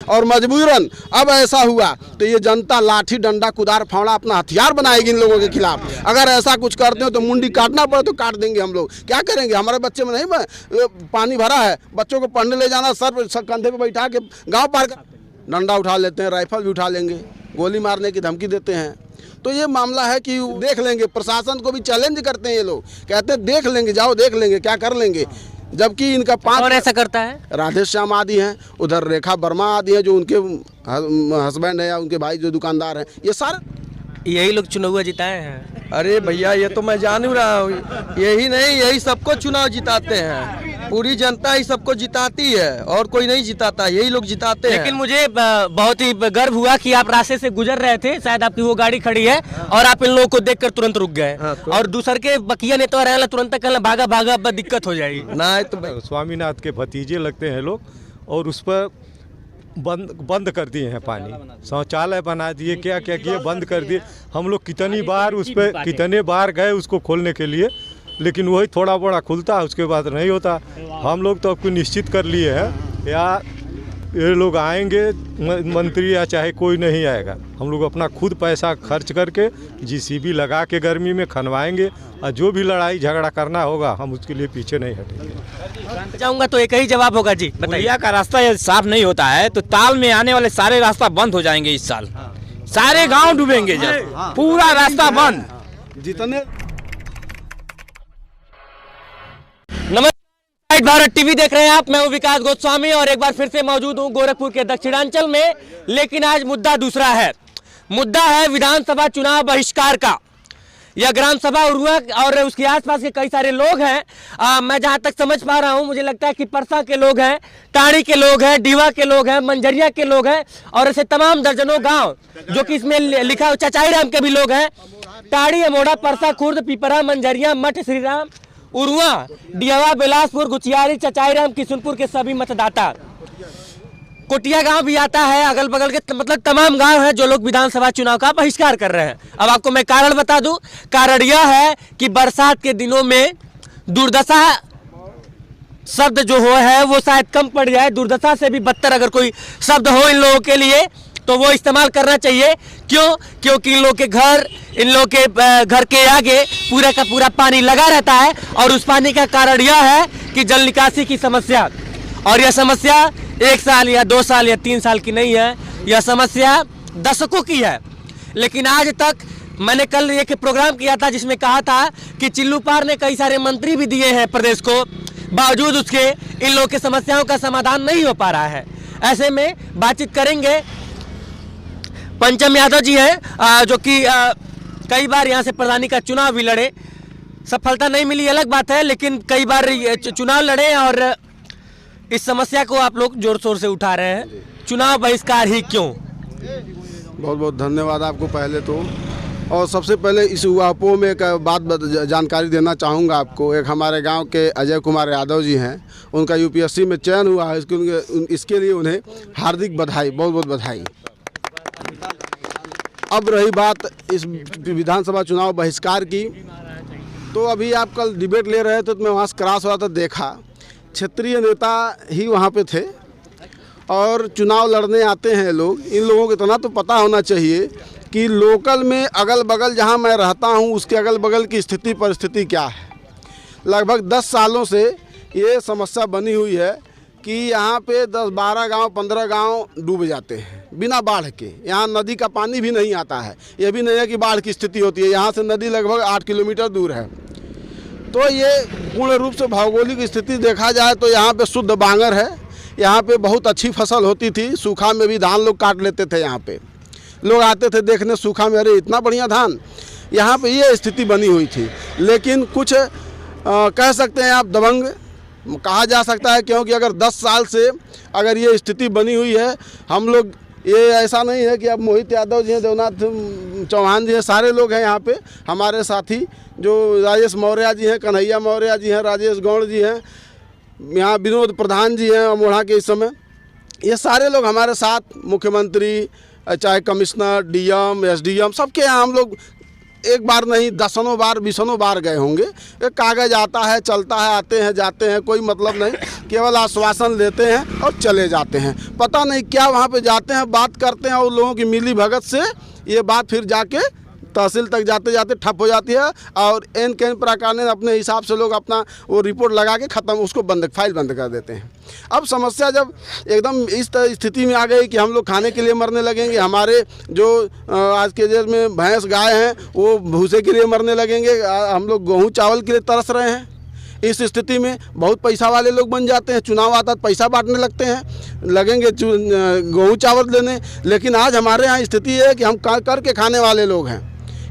और मजबूरन अब ऐसा हुआ तो ये जनता लाठी डंडा कुदार फावड़ा अपना हथियार बनाएगी इन लोगों के खिलाफ। अगर ऐसा कुछ करते हो तो मुंडी काटना पड़े तो काट देंगे हम लोग। क्या करेंगे? हमारे बच्चे में नहीं पानी भरा है, बच्चों को पढ़ने ले जाना, सर कंधे पे बैठा के गाँव पार डंडा उठा लेते हैं, राइफल भी उठा लेंगे, गोली मारने की धमकी देते हैं। तो ये मामला है कि देख लेंगे, प्रशासन को भी चैलेंज करते हैं ये लोग, कहते हैं देख लेंगे, जाओ देख लेंगे क्या कर लेंगे। जबकि इनका 5 और ऐसा करता है राधेश्याम आदि हैं, उधर रेखा वर्मा आदि हैं जो उनके हस्बैंड है या उनके भाई जो दुकानदार हैं, ये सारे यही लोग चुनाव जिताए हैं। अरे भैया ये तो मैं जान ही रहा हूँ, यही नहीं यही सबको चुनाव जिताते हैं, पूरी जनता ही सबको जिताती है और कोई नहीं जिताता, यही लोग जिताते हैं। लेकिन मुझे बहुत ही गर्व हुआ कि आप रास्ते से गुजर रहे थे, शायद आपकी वो गाड़ी खड़ी है और आप इन लोगों को देखकर तुरंत रुक गए। हाँ, और दूसर के बकिया ने तो रहला तुरंत कहला भागा भागा, अब दिक्कत हो जाएगी ना। तो स्वामीनाथ के भतीजे लगते हैं लोग और उस पर बंद कर दिए हैं पानी, शौचालय बना दिए, क्या क्या किए, बंद कर दिए। हम लोग कितनी बार उस पर कितने बार गए उसको खोलने के लिए, लेकिन वही थोड़ा बड़ा खुलता है, उसके बाद नहीं होता। हम लोग तो आपको निश्चित कर लिए हैं या ये लोग आएंगे मंत्री या चाहे कोई नहीं आएगा, हम लोग अपना खुद पैसा खर्च करके जीसीबी लगा के गर्मी में खनवाएंगे और जो भी लड़ाई झगड़ा करना होगा हम उसके लिए पीछे नहीं हटेंगे। चाहूंगा तो एक ही जवाब होगा जी, पुलिया का रास्ता यदि साफ नहीं होता है तो ताल में आने वाले सारे रास्ता बंद हो जाएंगे इस साल। सारे गांव डूबेंगे जब पूरा रास्ता बंद। जितने नमस्कार, भारत टीवी देख रहे हैं आप, मैं हूं विकास गोस्वामी और एक बार फिर से मौजूद हूं गोरखपुर के दक्षिणांचल में। लेकिन आज मुद्दा दूसरा है, मुद्दा है विधानसभा चुनाव बहिष्कार का। यह ग्राम सभा उरुआ और उसके आसपास के कई सारे लोग हैं। मैं जहां तक समझ पा रहा हूं मुझे लगता है कि परसा के लोग हैं, टाड़ी के लोग हैं, डीवा के लोग हैं, मंझरिया के लोग हैं और ऐसे तमाम दर्जनों गांव जो कि इसमें लिखा चचाई राम के भी लोग हैं। टाड़ी, अमोड़ा, परसा, खुर्द, पिपरा, मंझरिया, मठ, श्रीराम, उरुआ, डिहवा, बिलासपुर, गुचियारी, चचाईराम, किशुनपुर के सभी मतदाता, कोटिया गांव भी आता है, अगल बगल के मतलब तमाम गांव हैं जो लोग विधानसभा चुनाव का बहिष्कार कर रहे हैं। अब आपको मैं कारण बता दूं, कारण यह है कि बरसात के दिनों में दुर्दशा शब्द जो है वो शायद कम पड़ जाए, दुर्दशा से भी बदतर अगर कोई शब्द हो इन लोगों के लिए तो वो इस्तेमाल करना चाहिए। क्यों? क्योंकि इन लोग के घर के आगे पूरा का पूरा पानी लगा रहता है और उस पानी का कारण यह है कि जल निकासी की समस्या, और यह समस्या 1 साल या 2 साल या 3 साल की नहीं है, यह समस्या दशकों की है। लेकिन आज तक मैंने कल एक प्रोग्राम किया था जिसमें कहा था कि चिल्लू पार ने कई सारे मंत्री भी दिए हैं प्रदेश को, बावजूद उसके इन लोगों की समस्याओं का समाधान नहीं हो पा रहा है। ऐसे में बातचीत करेंगे, पंचम यादव जी हैं जो कि कई बार यहाँ से प्रधानी का चुनाव भी लड़े, सफलता नहीं मिली अलग बात है, लेकिन कई बार चुनाव लड़े और इस समस्या को आप लोग जोर शोर से उठा रहे हैं। चुनाव बहिष्कार ही क्यों? बहुत बहुत धन्यवाद आपको पहले तो, और सबसे पहले इस उहापों में एक बात जानकारी देना चाहूँगा आपको। एक हमारे गांव के अजय कुमार यादव जी हैं, उनका यूपीएससी में चयन हुआ है, इसके लिए उन्हें हार्दिक बधाई, बहुत बहुत बधाई। अब रही बात इस विधानसभा चुनाव बहिष्कार की, तो अभी आप कल डिबेट ले रहे थे तो मैं वहाँ से क्रॉस हुआ था, देखा क्षेत्रीय नेता ही वहाँ पे थे और चुनाव लड़ने आते हैं लोग। इन लोगों को इतना तो पता होना चाहिए कि लोकल में अगल बगल जहाँ मैं रहता हूँ उसके अगल बगल की स्थिति परिस्थिति क्या है। लगभग 10 सालों से ये समस्या बनी हुई है कि यहाँ पे 10-12 गांव 15 गांव डूब जाते हैं बिना बाढ़ के। यहाँ नदी का पानी भी नहीं आता है, ये भी नहीं है कि बाढ़ की स्थिति होती है। यहाँ से नदी लगभग 8 किलोमीटर दूर है। तो ये पूर्ण रूप से भौगोलिक स्थिति देखा जाए तो यहाँ पे शुद्ध बांगर है, यहाँ पे बहुत अच्छी फसल होती थी, सूखा में भी धान लोग काट लेते थे। यहाँ पे लोग आते थे देखने सूखा में, अरे इतना बढ़िया धान। यहाँ पे ये स्थिति बनी हुई थी। लेकिन कुछ कह सकते हैं आप दबंग कहा जा सकता है, क्योंकि अगर 10 साल से अगर ये स्थिति बनी हुई है, हम लोग ये ऐसा नहीं है कि अब मोहित यादव जी हैं, देवनाथ चौहान जी हैं, सारे लोग हैं यहाँ पे हमारे साथी, जो राजेश मौर्य जी हैं, कन्हैया मौर्य जी हैं, राजेश गौड़ जी हैं, यहाँ विनोद प्रधान जी हैं अमोढ़ा के इस समय, ये सारे लोग हमारे साथ, मुख्यमंत्री चाहे कमिश्नर, डीएम, एसडीएम, सबके यहाँ हम लोग एक बार नहीं दसनों बार बीसनों बार गए होंगे। एक कागज़ आता है, चलता है, आते हैं जाते हैं, कोई मतलब नहीं, केवल आश्वासन लेते हैं और चले जाते हैं। पता नहीं क्या वहाँ पे जाते हैं, बात करते हैं और लोगों की मिली भगत से ये बात फिर जाके तहसील तक जाते जाते ठप हो जाती है और एन कैन प्रकार ने अपने हिसाब से लोग अपना वो रिपोर्ट लगा के ख़त्म, उसको फाइल बंद कर देते हैं। अब समस्या जब एकदम इस स्थिति में आ गई कि हम लोग खाने के लिए मरने लगेंगे, हमारे जो आज के डेट में भैंस गाय हैं वो भूसे के लिए मरने लगेंगे, हम लोग गेहूँ चावल के लिए तरस रहे हैं। इस स्थिति में बहुत पैसा वाले लोग बन जाते हैं, चुनाव आता है पैसा बांटने लगते हैं, लगेंगे गेहूँ चावल देने। लेकिन आज हमारे यहाँ स्थिति है कि हम करके खाने वाले लोग हैं,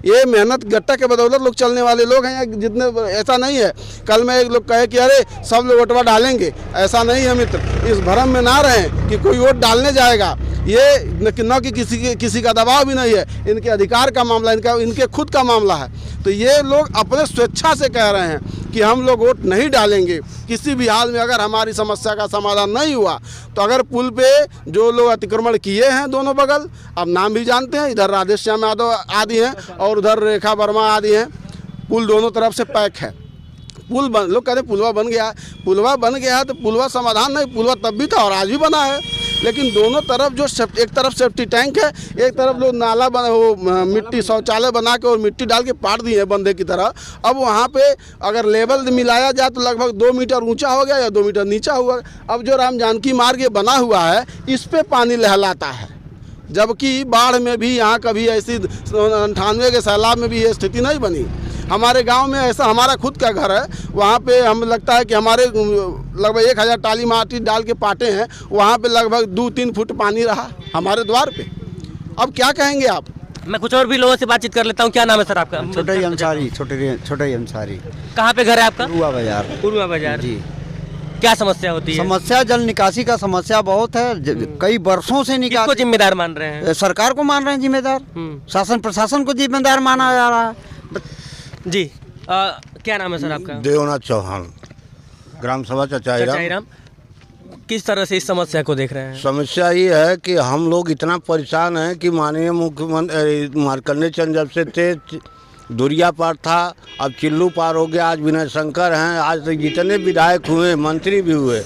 ये मेहनत गट्टा के बदौलत लोग चलने वाले लोग हैं। जितने ऐसा नहीं है कल में एक लोग कहे कि अरे सब लोग वोटवा डालेंगे, ऐसा नहीं है मित्र। इस भ्रम में ना रहें कि कोई वोट डालने जाएगा, ये न कि किसी का दबाव भी नहीं है, इनके अधिकार का मामला, इनके खुद का मामला है। तो ये लोग अपने स्वेच्छा से कह रहे हैं कि हम लोग वोट नहीं डालेंगे किसी भी हाल में। अगर हमारी समस्या का समाधान नहीं हुआ तो अगर पुल पे जो लोग अतिक्रमण किए हैं दोनों बगल, अब नाम भी जानते हैं, इधर राधेश्याम यादव आदि हैं और उधर रेखा वर्मा आदि हैं, पुल दोनों तरफ से पैक है। पुल बन, लोग कहते हैं पुलवा बन गया, पुलवा बन गया है तो पुलवा समाधान नहीं, पुलवा तब भी था और आज भी बना है। लेकिन दोनों तरफ जो एक तरफ सेफ्टी टैंक है, एक तरफ लोग नाला बना, वो मिट्टी शौचालय बना के और मिट्टी डाल के पाट दी है बंदे की तरह। अब वहाँ पे अगर लेवल मिलाया जाए तो लगभग 2 मीटर ऊंचा हो गया या 2 मीटर नीचा हुआ। अब जो राम जानकी मार्ग ये बना हुआ है इस पे पानी लहलाता है, जबकि बाढ़ में भी यहाँ कभी ऐसी 98 के सैलाब में भी ये स्थिति नहीं बनी। हमारे गांव में ऐसा, हमारा खुद का घर है, वहाँ पे हम लगता है कि हमारे लगभग 1000 टाली माटी डाल के पाटे हैं, वहाँ पे लगभग 2-3 फुट पानी रहा हमारे द्वार पे। अब क्या कहेंगे आप? मैं कुछ और भी लोगों से बातचीत कर लेता हूँ। क्या नाम है सर आपका? छोटे अंसारी। छोटे अंसारी। कहाँ पे घर है आपका? पूर्वा बाजार। पूर्वा बाजार जी। क्या समस्या होती है? समस्या जल निकासी का समस्या बहुत है, कई वर्षों से किसको निकासी। जिम्मेदार मान रहे हैं? सरकार को मान रहे हैं जिम्मेदार, शासन प्रशासन को जिम्मेदार माना जा रहा है। जी क्या नाम है सर आपका? देवनाथ चौहान, ग्राम सभा चचाईराम। किस तरह से इस समस्या को देख रहे हैं? समस्या ये है कि हम लोग इतना परेशान हैं कि माननीय मुख्यमंत्री मार्कंडेय चंद जब से थे दुरिया पार था, अब चिल्लू पार हो गया, आज विनय शंकर हैं, आज तक जितने विधायक हुए मंत्री भी हुए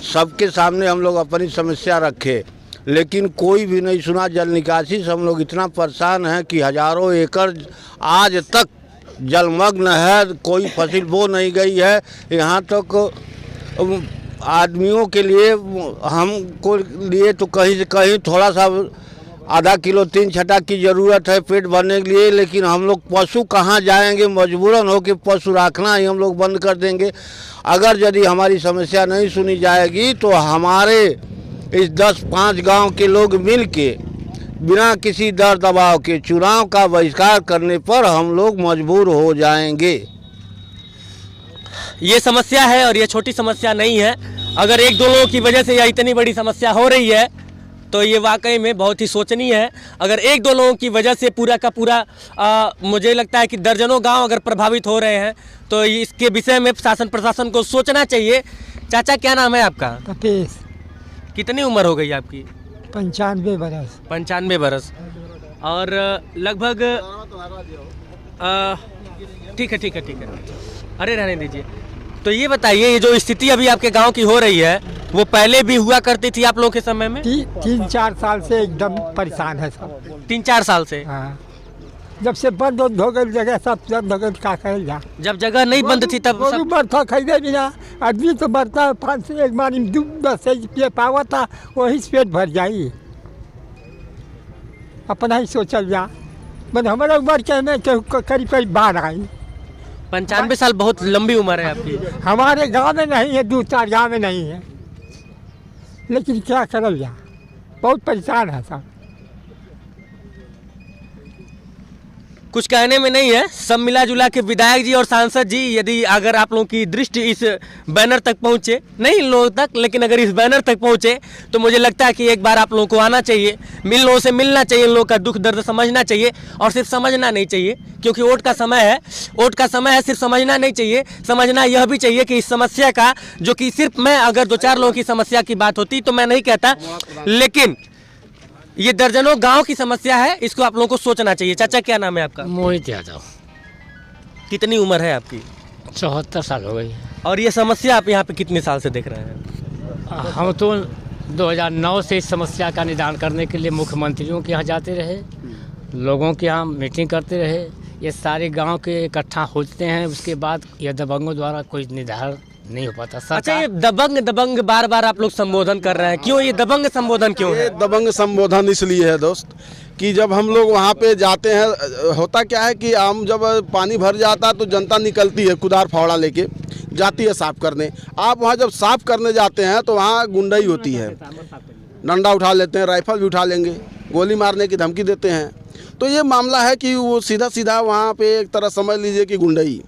सबके सामने हम लोग अपनी समस्या रखे, लेकिन कोई भी नहीं सुना। जल निकासी से हम लोग इतना परेशान हैं कि हज़ारों एकड़ आज तक जलमग्न है, कोई फसल बो नहीं गई है। यहाँ तक आदमियों के लिए हमको लिए तो कहीं से कहीं थोड़ा सा आधा किलो 3 छटा की ज़रूरत है पेट भरने के लिए, लेकिन हम लोग पशु कहाँ जाएंगे? मजबूरन हो कि पशु रखना ही हम लोग बंद कर देंगे। अगर यदि हमारी समस्या नहीं सुनी जाएगी तो हमारे इस 10-5 गांव के लोग मिल के बिना किसी डर दबाव के चुनाव का बहिष्कार करने पर हम लोग मजबूर हो जाएंगे। ये समस्या है और ये छोटी समस्या नहीं है। अगर 1-2 लोगों की वजह से यह इतनी बड़ी समस्या हो रही है तो ये वाकई में बहुत ही सोचनीय है। अगर 1-2 लोगों की वजह से पूरा का पूरा मुझे लगता है कि दर्जनों गांव अगर प्रभावित हो रहे हैं तो इसके विषय में शासन प्रशासन को सोचना चाहिए। चाचा क्या नाम है आपका? तपेश। कितनी उम्र हो गई आपकी? 95 बरस। 95 बरस। और लगभग ठीक है। अरे रहने दीजिए। तो ये बताइए, ये जो स्थिति अभी आपके गांव की हो रही है वो पहले भी हुआ करती थी आप लोगों के समय में? 3-4 साल से एकदम परेशान है सब। 3-4 साल से? हाँ, जब से बंद हो गई जगह सब बंद हो गई, क्या करें जा। जब जगह नहीं बंद थी तब सब... बरता खरीदे बिना आदमी तो बरता 5 से एक बार 2-10 पावा था, वही से पेट भर जाई। अपना ही सोचल जा, बस हमारे उम्र के में करीब बाढ़ आई। 95 साल बहुत लंबी उम्र है आपकी। हमारे गांव में नहीं है, 2-4 गांव में नहीं है, लेकिन क्या करल जा, बहुत परेशान है सब। कुछ कहने में नहीं है, सब मिला जुला के विधायक जी और सांसद जी यदि अगर आप लोगों की दृष्टि इस बैनर तक पहुंचे, नहीं इन लोगों तक लेकिन अगर इस बैनर तक पहुंचे तो मुझे लगता है कि एक बार आप लोगों को आना चाहिए, लोगों से मिलना चाहिए, इन लोगों का दुख दर्द समझना चाहिए और सिर्फ समझना नहीं चाहिए, क्योंकि वोट का समय है, सिर्फ समझना नहीं चाहिए, समझना यह भी चाहिए कि इस समस्या का, जो कि सिर्फ मैं अगर 2-4 लोगों की समस्या की बात होती तो मैं नहीं कहता, लेकिन ये दर्जनों गांव की समस्या है, इसको आप लोगों को सोचना चाहिए। चाचा क्या नाम है आपका? मोहित यादव। कितनी उम्र है आपकी? 74 साल हो गई। और ये समस्या आप यहाँ पे कितने साल से देख रहे हैं? हम तो 2009 से इस समस्या का निदान करने के लिए मुख्यमंत्रियों के यहाँ जाते रहे, लोगों के यहाँ मीटिंग करते रहे, ये सारे गांव के इकट्ठा होते हैं, उसके बाद ये दबंगों द्वारा कोई निर्धारण नहीं हो पाता। अच्छा, ये दबंग बार बार आप लोग संबोधन कर रहे हैं, क्यों ये दबंग संबोधन क्यों है? ये दबंग संबोधन इसलिए है दोस्त कि जब हम लोग वहाँ पे जाते हैं, होता क्या है कि हम जब पानी भर जाता है तो जनता निकलती है कुदार फावड़ा लेके जाती है साफ करने। आप वहाँ जब साफ करने जाते हैं तो वहाँ गुंडाई होती है, डंडा उठा लेते हैं, राइफल भी उठा लेंगे, गोली मारने की धमकी देते हैं। तो ये मामला है कि वो सीधा सीधा वहाँ पे एक तरह समझ लीजिए कि गुंडाई,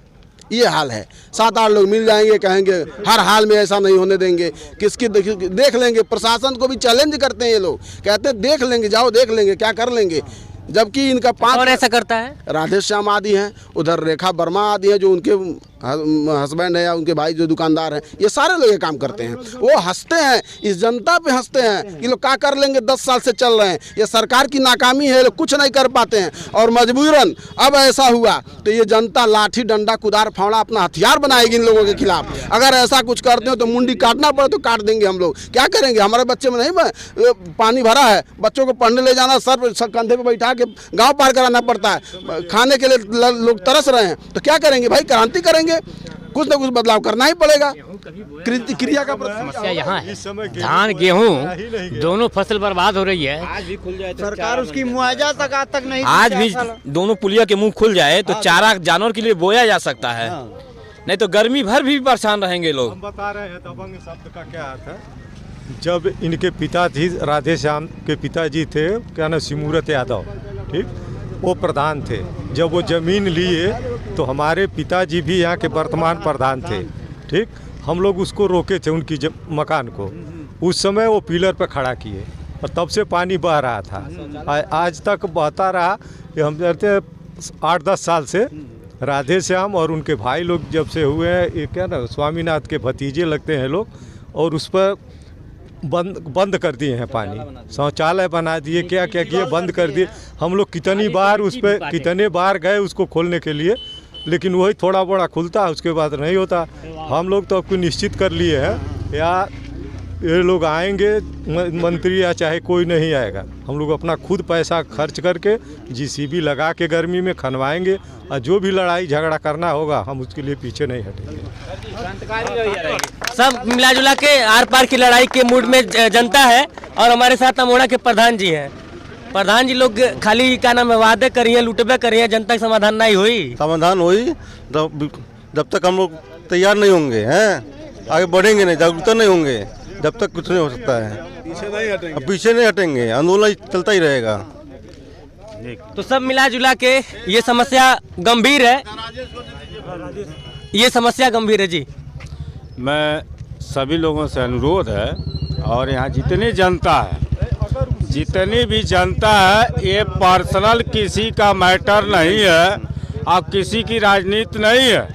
ये हाल है। 7-8 लोग मिल जाएंगे, कहेंगे हर हाल में ऐसा नहीं होने देंगे, किसकी देख लेंगे। प्रशासन को भी चैलेंज करते हैं ये लोग, कहते हैं देख लेंगे, जाओ देख लेंगे, क्या कर लेंगे। जबकि इनका 5 और ऐसा करता है। राधे श्याम आदि हैं, उधर रेखा वर्मा आदि हैं जो उनके हस्बैंड है या उनके भाई जो दुकानदार हैं, ये सारे लोग ये काम करते हैं। वो हंसते हैं, इस जनता पे हंसते हैं कि लोग क्या कर लेंगे, 10 साल से चल रहे हैं, ये सरकार की नाकामी है, लोग कुछ नहीं कर पाते हैं। और मजबूरन अब ऐसा हुआ तो ये जनता लाठी डंडा कुदार फावड़ा अपना हथियार बनाएगी इन लोगों के खिलाफ। अगर ऐसा कुछ करते हो तो मुंडी काटना पड़े तो काट देंगे हम लोग, क्या करेंगे। हमारे बच्चे में नहीं पानी भरा है, बच्चों को पढ़ने ले जाना, सर कंधे पर बैठा के गाँव पार कराना पड़ता है, खाने के लिए लोग तरस रहे हैं, तो क्या करेंगे भाई, क्रांति करेंगे, कुछ ना कुछ बदलाव करना ही पड़ेगा। क्रिया का समस्या यहाँ है, धान गेहूँ दोनों फसल बर्बाद हो रही है। आज भी खुल जाए सरकार उसकी मुआवजा तक आज तक नहीं, आज भी दोनों पुलिया के मुंह खुल जाए तो चारा जानवर के लिए बोया जा सकता है, नहीं तो गर्मी भर भी परेशान रहेंगे लोग। हम बता रहे हैं दबंग शब्द का क्या अर्थ है। जब इनके पिताजी राधे श्याम के पिताजी थे, क्या ना, सिमूरत यादव, ठीक, वो प्रधान थे। जब वो ज़मीन लिए तो हमारे पिताजी भी यहाँ के वर्तमान प्रधान थे, ठीक। हम लोग उसको रोके थे, उनकी मकान को। उस समय वो पिलर पर खड़ा किए और तब से पानी बह रहा था, आज तक बहता रहा। ये हम कहते 8-10 साल से राधे श्याम और उनके भाई लोग जब से हुए हैं, ये क्या ना, स्वामीनाथ के भतीजे लगते हैं लोग, और उस पर बंद कर दिए हैं पानी, शौचालय बना दिए, क्या क्या किए, बंद कर दिए। हम लोग कितनी बार गए उसको खोलने के लिए, लेकिन वही थोड़ा बड़ा खुलता है, उसके बाद नहीं होता। हम लोग तो आपको निश्चित कर लिए हैं, या ये लोग आएंगे मंत्री या चाहे कोई नहीं आएगा, हम लोग अपना खुद पैसा खर्च करके जीसीबी लगा के गर्मी में खनवाएंगे, और जो भी लड़ाई झगड़ा करना होगा हम उसके लिए पीछे नहीं हटेंगे। सब मिला जुला के आर पार की लड़ाई के मूड में जनता है। और हमारे साथ अमोड़ा के प्रधान जी हैं। प्रधान जी, लोग खाली क्या नाम है, वादे करिए, लुटबे करिए, जनता का समाधान नहीं हुई। समाधान हुई जब तक हम लोग तैयार नहीं होंगे, हैं आगे बढ़ेंगे नहीं, जागरूकता नहीं होंगे, जब तक कुछ नहीं हो सकता है। पीछे नहीं हटेंगे, आंदोलन चलता ही रहेगा। तो सब मिला जुला के ये समस्या गंभीर है, ये समस्या गंभीर है जी। मैं सभी लोगों से अनुरोध है, और यहाँ जितनी जनता है, जितनी भी जनता है, ये पर्सनल किसी का मैटर नहीं है और किसी की राजनीति नहीं है।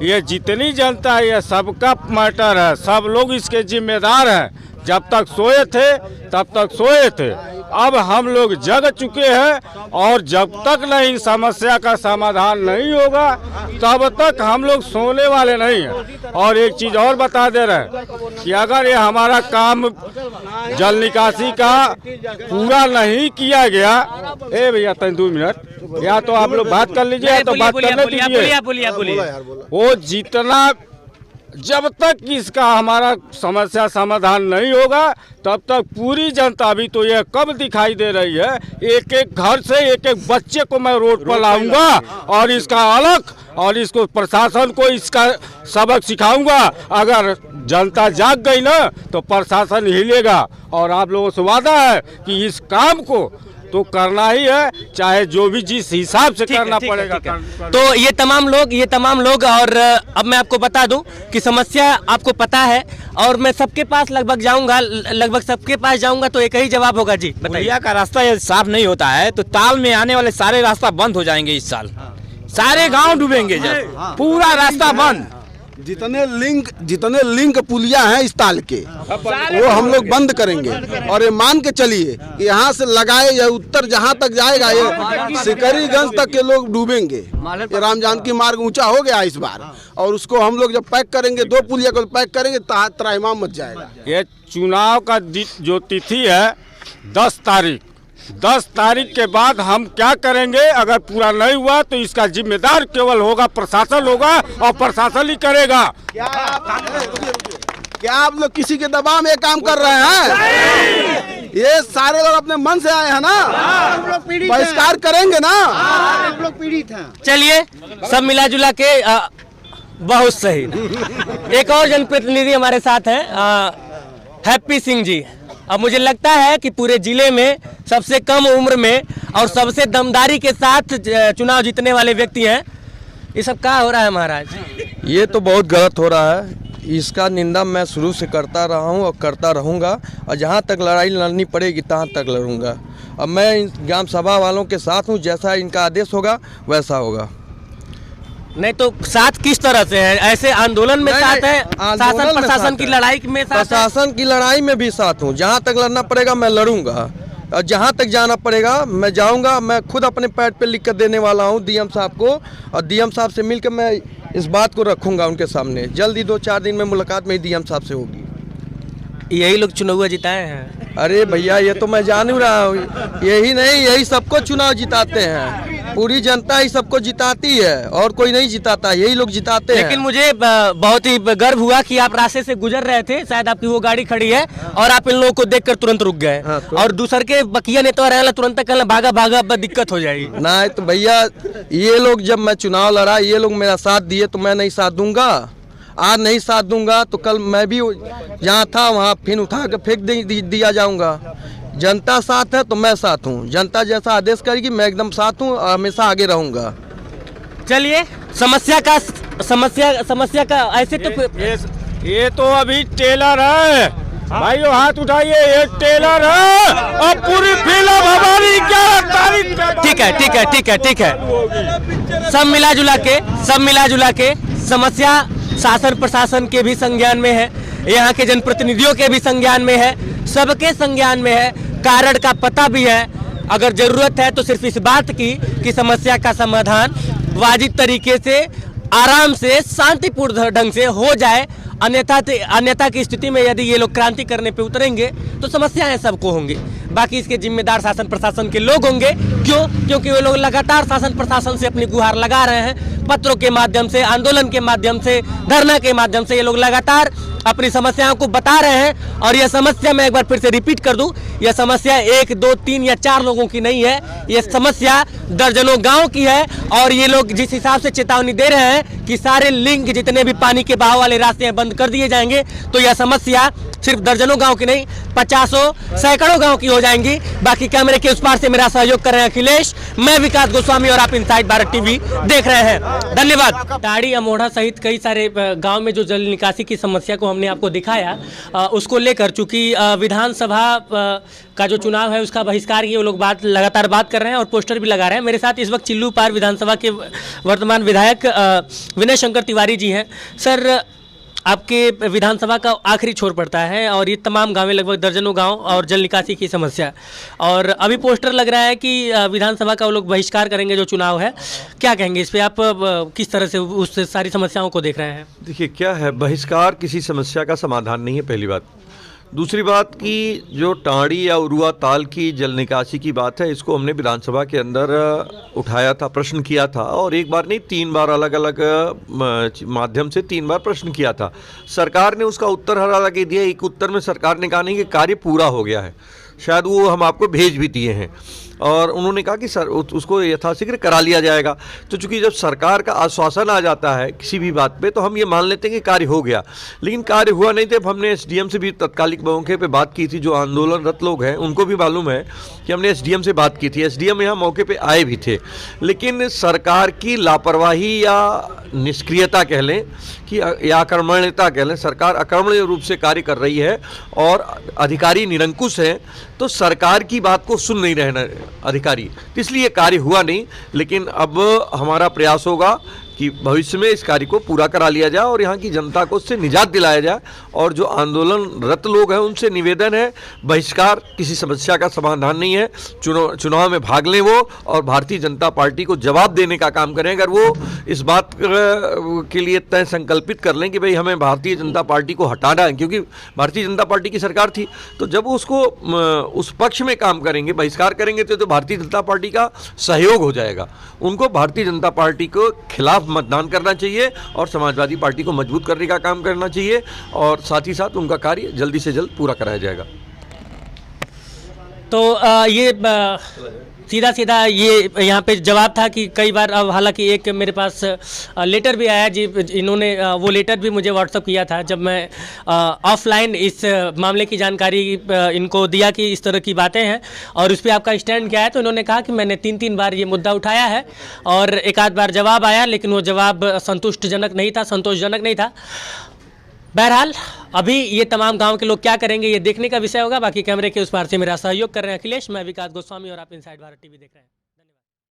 ये जितनी जनता है ये सबका मैटर है, सब लोग इसके जिम्मेदार हैं। जब तक सोए थे तब तक सोए थे, अब हम लोग जग चुके हैं, और जब तक नहीं समस्या का समाधान नहीं होगा तब तक हम लोग सोने वाले नहीं हैं। और एक चीज़ और बता दे रहे हैं कि अगर ये हमारा काम जल निकासी का पूरा नहीं किया गया, ए भैया 2 मिनट, या तो आप लोग बात कर लीजिए, या तो बात करने दीजिए। वो जितना, जब तक इसका हमारा समस्या समाधान नहीं होगा तब तक पूरी जनता, अभी तो यह कब दिखाई दे रही है, एक एक घर से एक एक बच्चे को मैं रोड पर लाऊंगा और इसका अलग, और इसको प्रशासन को इसका सबक सिखाऊंगा। अगर जनता जाग गई ना तो प्रशासन हिलेगा, और आप लोगों से वादा है कि इस काम को तो करना ही है, चाहे जो भी जिस हिसाब से करना पड़ेगा। तो ये तमाम लोग और अब मैं आपको बता दूं कि समस्या आपको पता है, और मैं सबके पास लगभग सबके पास जाऊंगा तो एक ही जवाब होगा जी। पुलिया का रास्ता यदि साफ नहीं होता है तो ताल में आने वाले सारे रास्ता बंद हो जाएंगे इस साल। सारे गांव डूबेंगे जब, पूरा रास्ता बंद। जितने लिंक पुलिया हैं इस ताल के वो हम लोग बंद करेंगे। और ये मान के चलिए कि यहाँ से लगाए या उत्तर जहाँ तक जाएगा ये सिकरीगंज तक के लोग डूबेंगे। ये राम जानकी मार्ग ऊंचा हो गया इस बार, और उसको हम लोग जब पैक करेंगे, 2 पुलिया को पैक करेंगे, त्राहिमाम मच जाएगा। ये चुनाव का जो तिथि है 10 तारीख, 10 तारीख के बाद हम क्या करेंगे? अगर पूरा नहीं हुआ तो इसका जिम्मेदार केवल होगा प्रशासन होगा, और प्रशासन ही करेगा। क्या आप लोग किसी के दबाव में काम कर रहे हैं? ये सारे लोग अपने मन से आए हैं ना, बहिष्कार करेंगे ना। हम लोग पीड़ित हैं। चलिए सब मिला जुला के बहुत सही। एक और जनप्रतिनिधि हमारे साथ हैं, हैप्पी सिंह जी। अब मुझे लगता है कि पूरे जिले में सबसे कम उम्र में और सबसे दमदारी के साथ चुनाव जीतने वाले व्यक्ति हैं। ये सब क्या हो रहा है महाराज? ये तो बहुत गलत हो रहा है। इसका निंदा मैं शुरू से करता रहा हूँ और करता रहूँगा, और जहाँ तक लड़ाई लड़नी पड़ेगी तहाँ तक लड़ूँगा। अब मैं इन ग्राम सभा वालों के साथ हूँ, जैसा इनका आदेश होगा वैसा होगा। नहीं तो साथ किस तरह से है? ऐसे आंदोलन में साथ है, शासन प्रशासन की लड़ाई में साथ है? प्रशासन की लड़ाई में भी साथ हूँ। जहाँ तक लड़ना पड़ेगा मैं लड़ूंगा, और जहाँ तक जाना पड़ेगा मैं जाऊंगा। मैं खुद अपने पैड पे लिख कर देने वाला हूँ डीएम साहब को, और डीएम साहब से मिलकर मैं इस बात को रखूंगा उनके सामने। जल्दी 2-4 दिन में मुलाकात मेरी डीएम साहब से होगी। यही लोग चुनाव जिताए हैं? अरे भैया ये तो मैं जान ही रहा हूँ, यही नहीं, यही सबको चुनाव जिताते हैं। पूरी जनता ही सबको जिताती है, और कोई नहीं जिताता, यही लोग जिताते हैं। लेकिन मुझे बहुत ही गर्व हुआ कि आप रास्ते से गुजर रहे थे, शायद आपकी वो गाड़ी खड़ी है और आप इन लोगों को देखकर तुरंत रुक गए। हाँ, और दूसर के बकिया ने तो तुरंत कहला भागा भागा, अब दिक्कत हो जाएगी। ना तो भैया ये लोग, जब मैं चुनाव लड़ा ये लोग मेरा साथ दिए तो मैं नहीं साथ दूंगा। आज नहीं साथ दूंगा तो कल मैं भी जहाँ था वहाँ फिर उठा के फेंक दिया जाऊंगा। जनता साथ है तो मैं साथ हूँ, जनता जैसा आदेश करेगी मैं एकदम साथ हूँ और हमेशा आगे रहूंगा। चलिए समस्या का ऐसे तो ये तो अभी टेलर है भाइयों, हाथ उठाइए, ये टेलर है और पूरी फिल्म हमारी 11 तारीख। ठीक है। सब मिला जुला के समस्या शासन प्रशासन के भी संज्ञान में है, यहाँ के जनप्रतिनिधियों के भी संज्ञान में है, सबके संज्ञान में है, कारण का पता भी है। अगर जरूरत है तो सिर्फ इस बात की कि समस्या का समाधान वाजिब तरीके से, आराम से, शांतिपूर्ण ढंग से हो जाए। अन्यथा की स्थिति में यदि ये लोग क्रांति करने पे उतरेंगे तो समस्याएं सबको होंगी। बाकी इसके जिम्मेदार शासन प्रशासन के लोग होंगे। क्योंकि वो लोग लगातार शासन प्रशासन से अपनी गुहार लगा रहे हैं, पत्रों के माध्यम से, आंदोलन के माध्यम से, धरना के माध्यम से ये लोग लगातार अपनी समस्याओं को बता रहे हैं। और यह समस्या मैं एक बार फिर से रिपीट कर दूं, यह समस्या 1, 2, 3 या 4 लोगों की नहीं है, यह समस्या दर्जनों गांव की है। और ये लोग जिस हिसाब से चेतावनी दे रहे हैं कि सारे लिंक जितने भी पानी के बहाव वाले रास्ते हैं बंद कर दिए जाएंगे, तो यह समस्या सिर्फ दर्जनों गांव की नहीं, 50 सैकड़ों गांव की हो जाएंगी। बाकी कैमरे के उस पार से मेरा सहयोग कर रहे हैं अखिलेश, मैं विकास गोस्वामी और आप इनसाइड भारत टीवी देख रहे हैं। धन्यवाद। ताड़ी, अमोढ़ा सहित कई सारे गांव में जो जल निकासी की समस्या को हमने आपको दिखाया, उसको लेकर चूंकि विधानसभा का जो चुनाव है उसका बहिष्कार की वो लोग लगातार बात कर रहे हैं और पोस्टर भी लगा रहे हैं। मेरे साथ इस वक्त चिल्लू पार विधानसभा के वर्तमान विधायक विनय शंकर तिवारी जी हैं। सर, आपके विधानसभा का आखिरी छोर पड़ता है और ये तमाम गांवें, लगभग दर्जनों गांव और जल निकासी की समस्या, और अभी पोस्टर लग रहा है कि विधानसभा का वो लोग बहिष्कार करेंगे जो चुनाव है। क्या कहेंगे इस पे? आप किस तरह से उस सारी समस्याओं को देख रहे हैं? देखिए, क्या है, बहिष्कार किसी समस्या का समाधान नहीं है, पहली बात। दूसरी बात की जो टाड़ी या उरुआ ताल की जल निकासी की बात है, इसको हमने विधानसभा के अंदर उठाया था, प्रश्न किया था, और एक बार नहीं 3 बार अलग अलग माध्यम से 3 बार प्रश्न किया था। सरकार ने उसका उत्तर हर अलग दिया। एक उत्तर में सरकार ने कहा नहीं कि कार्य पूरा हो गया है, शायद वो हम आपको भेज भी दिए हैं, और उन्होंने कहा कि सर उसको यथाशीघ्र करा लिया जाएगा। तो चूंकि जब सरकार का आश्वासन आ जाता है किसी भी बात पे, तो हम ये मान लेते हैं कि कार्य हो गया, लेकिन कार्य हुआ नहीं। तब हमने एसडीएम से भी तत्कालिक मौके पे बात की थी। जो आंदोलनरत लोग हैं उनको भी मालूम है कि हमने एसडीएम से बात की थी। एसडीएम यहाँ मौके पे आए भी थे, लेकिन सरकार की लापरवाही या निष्क्रियता कह लें कि या अकर्मण्यता कह लें, सरकार अकर्मण्य रूप से कार्य कर रही है और अधिकारी निरंकुश हैं, तो सरकार की बात को सुन नहीं रहे अधिकारी, इसलिए कार्य हुआ नहीं। लेकिन अब हमारा प्रयास होगा कि कि भविष्य में इस कार्य को पूरा करा लिया जाए और यहाँ की जनता को उससे निजात दिलाया जाए। और जो आंदोलनरत लोग हैं उनसे निवेदन है, बहिष्कार किसी समस्या का समाधान नहीं है। चुनाव में भाग लें वो, और भारतीय जनता पार्टी को जवाब देने का काम करें। अगर वो इस बात के लिए तय संकल्पित कर लें कि भाई हमें भारतीय जनता पार्टी को हटाना है, क्योंकि भारतीय जनता पार्टी की सरकार थी, तो जब उसको उस पक्ष में काम करेंगे, बहिष्कार करेंगे, तो भारतीय जनता पार्टी का सहयोग हो जाएगा। उनको भारतीय जनता पार्टी को खिलाफ मतदान करना चाहिए और समाजवादी पार्टी को मजबूत करने का काम करना चाहिए, और साथ ही साथ उनका कार्य जल्दी से जल्द पूरा कराया जाएगा। तो ये सीधा ये यहाँ पे जवाब था कि कई बार, अब हालांकि एक मेरे पास लेटर भी आया जी, इन्होंने वो लेटर भी मुझे व्हाट्सअप किया था जब मैं ऑफलाइन इस मामले की जानकारी इनको दिया कि इस तरह की बातें हैं और उस पर आपका स्टैंड क्या है। तो इन्होंने कहा कि मैंने 3 बार ये मुद्दा उठाया है और एक आध बार जवाब आया, लेकिन वो जवाब संतोषजनक नहीं था। बहरहाल अभी ये तमाम गांव के लोग क्या करेंगे ये देखने का विषय होगा। बाकी कैमरे के उस पार से मेरा सहयोग कर रहे हैं अखिलेश, मैं विकास गोस्वामी और आप इनसाइड भारत टीवी देख रहे हैं।